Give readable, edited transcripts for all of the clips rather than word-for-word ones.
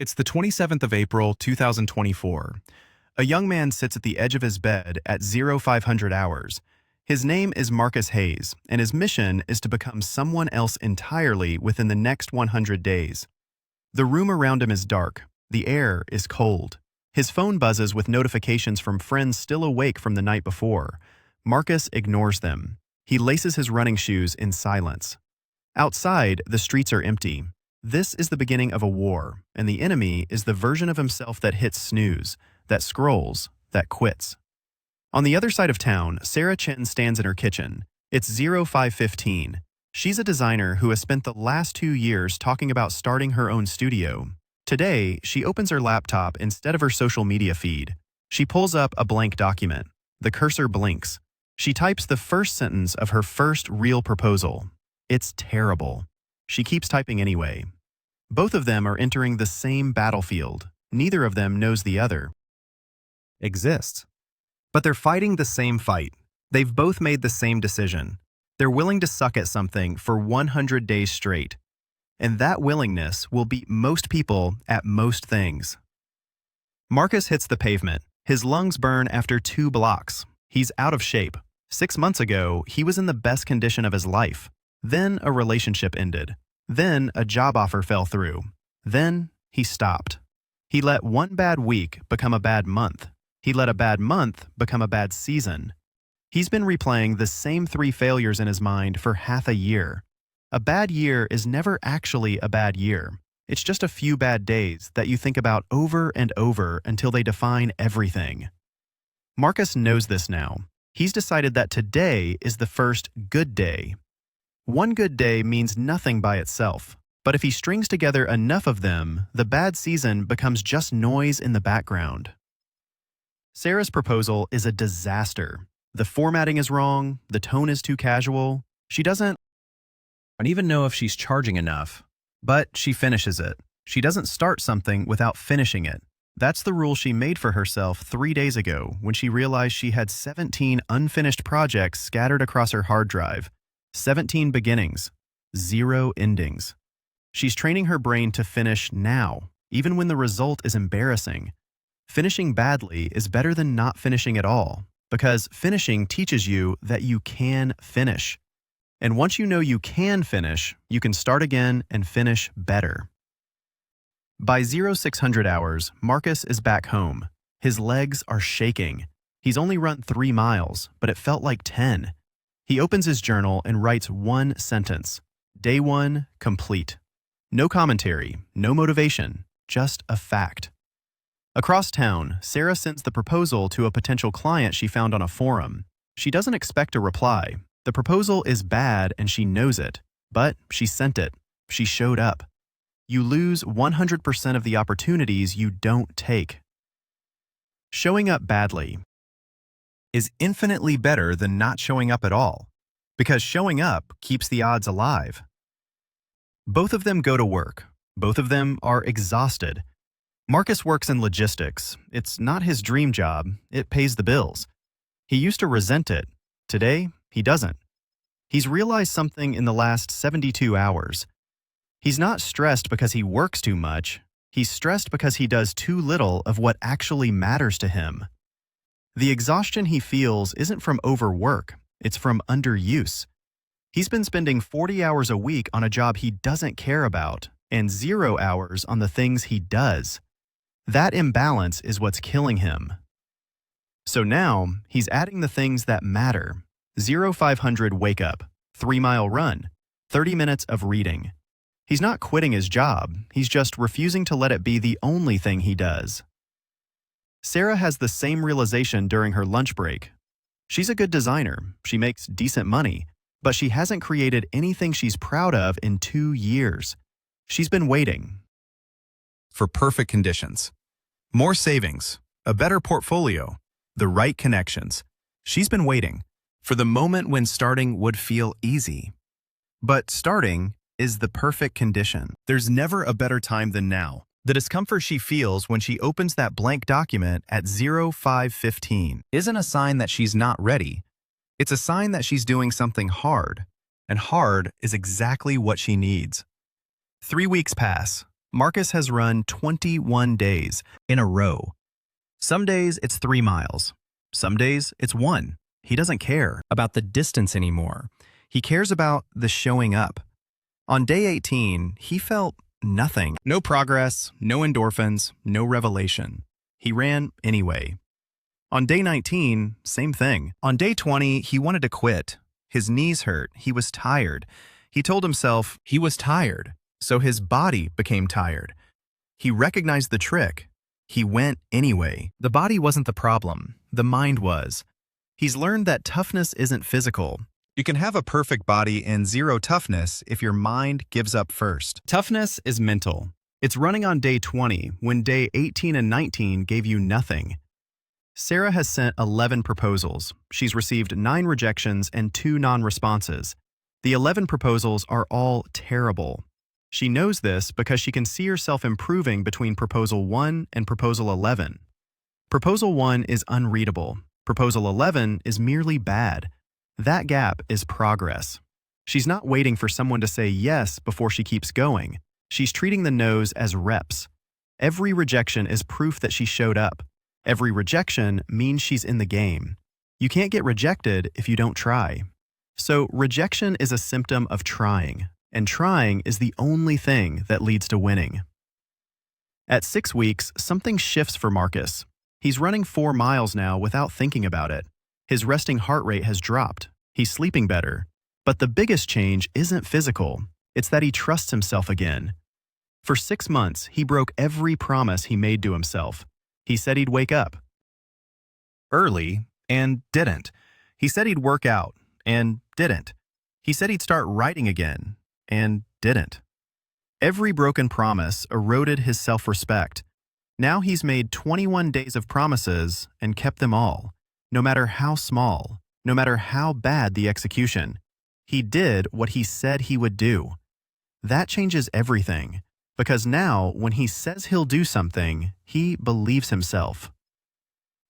It's the 27th of April, 2024. A young man sits at the edge of his bed at 0500 hours. His name is Marcus Hayes, and his mission is to become someone else entirely within the next 100 days. The room around him is dark. The air is cold. His phone buzzes with notifications from friends still awake from the night before. Marcus ignores them. He laces his running shoes in silence. Outside, the streets are empty. This is the beginning of a war, and the enemy is the version of himself that hits snooze, that scrolls, that quits. On the other side of town, Sarah Chen stands in her kitchen. It's 0515. She's a designer who has spent the last 2 years talking about starting her own studio. Today, she opens her laptop instead of her social media feed. She pulls up a blank document. The cursor blinks. She types the first sentence of her first real proposal. It's terrible. She keeps typing anyway. Both of them are entering the same battlefield. Neither of them knows the other exists. But they're fighting the same fight. They've both made the same decision. They're willing to suck at something for 100 days straight. And that willingness will beat most people at most things. Marcus hits the pavement. His lungs burn after 2 blocks. He's out of shape. 6 months ago, he was in the best condition of his life. Then a relationship ended. Then a job offer fell through. Then he stopped. He let one bad week become a bad month. He let a bad month become a bad season. He's been replaying the same 3 failures in his mind for half a year. A bad year is never actually a bad year. It's just a few bad days that you think about over and over until they define everything. Marcus knows this now. He's decided that today is the first good day. One good day means nothing by itself, but if he strings together enough of them, the bad season becomes just noise in the background. Sarah's proposal is a disaster. The formatting is wrong, the tone is too casual. She doesn't even know if she's charging enough, but she finishes it. She doesn't start something without finishing it. That's the rule she made for herself 3 days ago when she realized she had 17 unfinished projects scattered across her hard drive. 17 beginnings, 0 endings. She's training her brain to finish now, even when the result is embarrassing. Finishing badly is better than not finishing at all, because finishing teaches you that you can finish. And once you know you can finish, you can start again and finish better. By 0600 hours, Marcus is back home. His legs are shaking. He's only run 3 miles, but it felt like 10. He opens his journal and writes one sentence. Day 1, complete. No commentary, no motivation, just a fact. Across town, Sarah sends the proposal to a potential client she found on a forum. She doesn't expect a reply. The proposal is bad and she knows it, but she sent it. She showed up. You lose 100% of the opportunities you don't take. Showing up badly is infinitely better than not showing up at all, because showing up keeps the odds alive. Both of them go to work. Both of them are exhausted. Marcus works in logistics. It's not his dream job. It pays the bills. He used to resent it. Today, he doesn't. He's realized something in the last 72 hours. He's not stressed because he works too much. He's stressed because he does too little of what actually matters to him. The exhaustion he feels isn't from overwork, it's from underuse. He's been spending 40 hours a week on a job he doesn't care about and 0 hours on the things he does. That imbalance is what's killing him. So now, he's adding the things that matter. 0500 wake up, 3-mile run, 30 minutes of reading. He's not quitting his job, he's just refusing to let it be the only thing he does. Sarah has the same realization during her lunch break. She's a good designer, she makes decent money, but she hasn't created anything she's proud of in 2 years. She's been waiting for perfect conditions, more savings, a better portfolio, the right connections. She's been waiting for the moment when starting would feel easy. But starting is the perfect condition. There's never a better time than now. The discomfort she feels when she opens that blank document at 0515 isn't a sign that she's not ready. It's a sign that she's doing something hard, and hard is exactly what she needs. 3 weeks pass. Marcus has run 21 days in a row. Some days it's 3 miles. Some days it's 1. He doesn't care about the distance anymore. He cares about the showing up. On day 18, he felt nothing. No progress, no endorphins, no revelation. He ran anyway. On day 19, same thing. On day 20, he wanted to quit. His knees hurt. He was tired. He told himself he was tired, so his body became tired. He recognized the trick. He went anyway. The body wasn't the problem. The mind was. He's learned that toughness isn't physical. You can have a perfect body and zero toughness if your mind gives up first. Toughness is mental. It's running on day 20 when day 18 and 19 gave you nothing. Sarah has sent 11 proposals. She's received 9 rejections and 2 non-responses. The 11 proposals are all terrible. She knows this because she can see herself improving between Proposal 1 and Proposal 11. Proposal 1 is unreadable. Proposal 11 is merely bad. That gap is progress. She's not waiting for someone to say yes before she keeps going. She's treating the no's as reps. Every rejection is proof that she showed up. Every rejection means she's in the game. You can't get rejected if you don't try. So rejection is a symptom of trying, and trying is the only thing that leads to winning. At 6 weeks, something shifts for Marcus. He's running 4 miles now without thinking about it. His resting heart rate has dropped. He's sleeping better. But the biggest change isn't physical. It's that he trusts himself again. For 6 months, he broke every promise he made to himself. He said he'd wake up early and didn't. He said he'd work out and didn't. He said he'd start writing again and didn't. Every broken promise eroded his self-respect. Now he's made 21 days of promises and kept them all, no matter how small, no matter how bad the execution. He did what he said he would do. That changes everything, because now when he says he'll do something, he believes himself.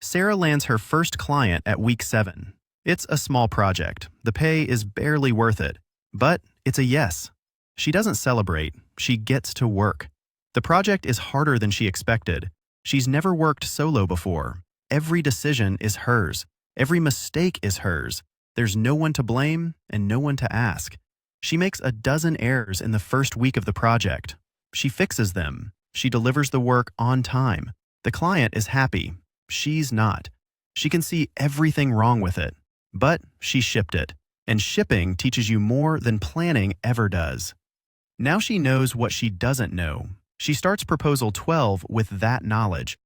Sarah lands her first client at week 7. It's a small project. The pay is barely worth it, but it's a yes. She doesn't celebrate. She gets to work. The project is harder than she expected. She's never worked solo before. Every decision is hers. Every mistake is hers. There's no one to blame and no one to ask. She makes a dozen errors in the first week of the project. She fixes them. She delivers the work on time. The client is happy. She's not. She can see everything wrong with it. But she shipped it. And shipping teaches you more than planning ever does. Now she knows what she doesn't know. She starts Proposal 12 with that knowledge.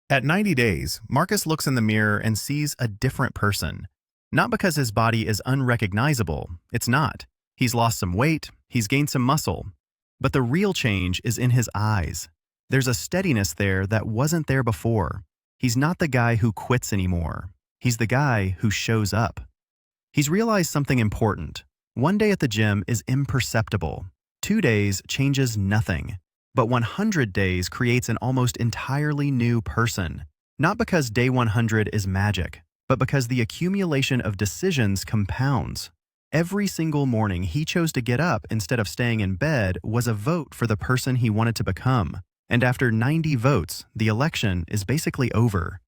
At 90 days, Marcus looks in the mirror and sees a different person. Not because his body is unrecognizable. It's not. He's lost some weight. He's gained some muscle. But the real change is in his eyes. There's a steadiness there that wasn't there before. He's not the guy who quits anymore. He's the guy who shows up. He's realized something important. 1 day at the gym is imperceptible. 2 days changes nothing. But 100 days creates an almost entirely new person. Not because day 100 is magic, but because the accumulation of decisions compounds. Every single morning he chose to get up instead of staying in bed was a vote for the person he wanted to become. And after 90 votes, the election is basically over.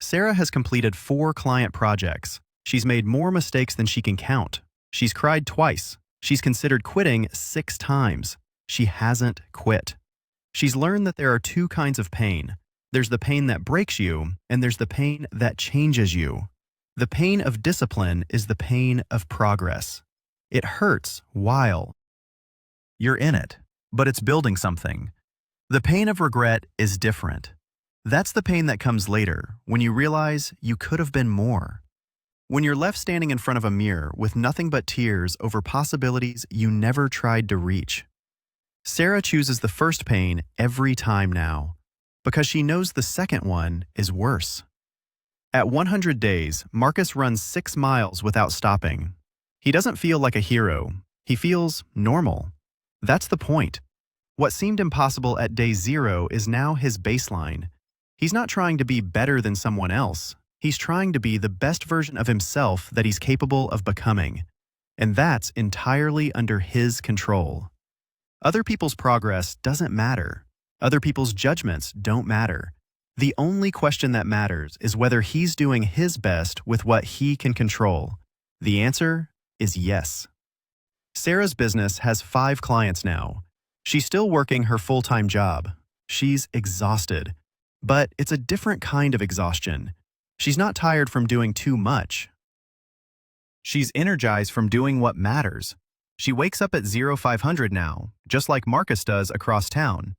Sarah has completed 4 client projects. She's made more mistakes than she can count. She's cried twice. She's considered quitting 6 times. She hasn't quit. She's learned that there are 2 kinds of pain. There's the pain that breaks you, and there's the pain that changes you. The pain of discipline is the pain of progress. It hurts while you're in it, but it's building something. The pain of regret is different. That's the pain that comes later, when you realize you could have been more. When you're left standing in front of a mirror with nothing but tears over possibilities you never tried to reach. Sarah chooses the first pain every time now, because she knows the second one is worse. At 100 days, Marcus runs 6 miles without stopping. He doesn't feel like a hero. He feels normal. That's the point. What seemed impossible at day 0 is now his baseline. He's not trying to be better than someone else. He's trying to be the best version of himself that he's capable of becoming. And that's entirely under his control. Other people's progress doesn't matter. Other people's judgments don't matter. The only question that matters is whether he's doing his best with what he can control. The answer is yes. Sarah's business has 5 clients now. She's still working her full-time job. She's exhausted. But it's a different kind of exhaustion. She's not tired from doing too much. She's energized from doing what matters. She wakes up at 0500 now, just like Marcus does across town.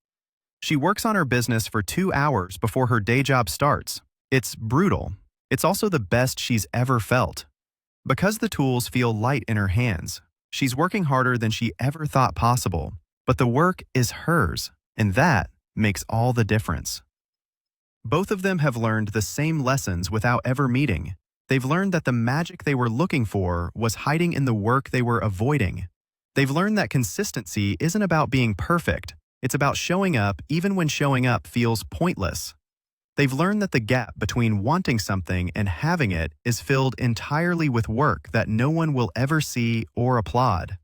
She works on her business for 2 hours before her day job starts. It's brutal. It's also the best she's ever felt. Because the tools feel light in her hands, she's working harder than she ever thought possible. But the work is hers, and that makes all the difference. Both of them have learned the same lessons without ever meeting. They've learned that the magic they were looking for was hiding in the work they were avoiding. They've learned that consistency isn't about being perfect. It's about showing up even when showing up feels pointless. They've learned that the gap between wanting something and having it is filled entirely with work that no one will ever see or applaud.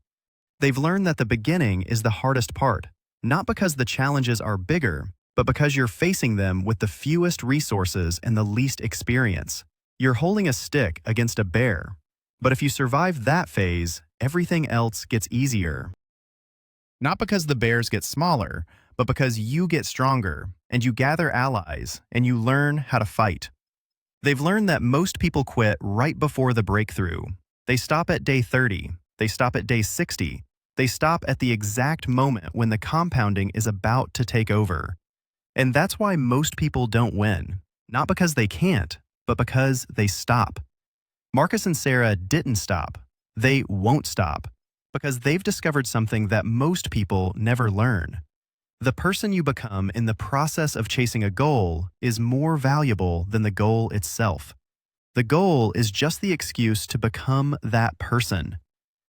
They've learned that the beginning is the hardest part, not because the challenges are bigger, but because you're facing them with the fewest resources and the least experience. You're holding a stick against a bear. But if you survive that phase, everything else gets easier. Not because the bears get smaller, but because you get stronger, and you gather allies, and you learn how to fight. They've learned that most people quit right before the breakthrough. They stop at day 30. They stop at day 60. They stop at the exact moment when the compounding is about to take over. And that's why most people don't win. Not because they can't, but because they stop. Marcus and Sarah didn't stop. They won't stop. Because they've discovered something that most people never learn. The person you become in the process of chasing a goal is more valuable than the goal itself. The goal is just the excuse to become that person.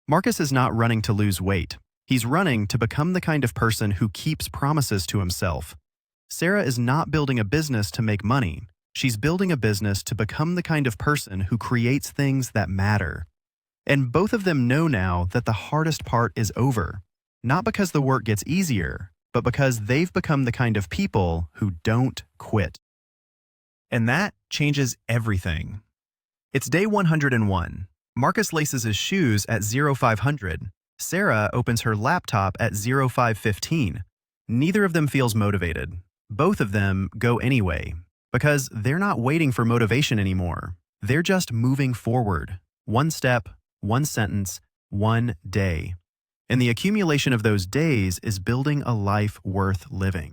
Marcus is not running to lose weight. He's running to become the kind of person who keeps promises to himself. Sarah is not building a business to make money. She's building a business to become the kind of person who creates things that matter. And both of them know now that the hardest part is over. Not because the work gets easier, but because they've become the kind of people who don't quit. And that changes everything. It's day 101. Marcus laces his shoes at 0500. Sarah opens her laptop at 0515. Neither of them feels motivated. Both of them go anyway, because they're not waiting for motivation anymore. They're just moving forward. One step, one sentence, one day. And the accumulation of those days is building a life worth living.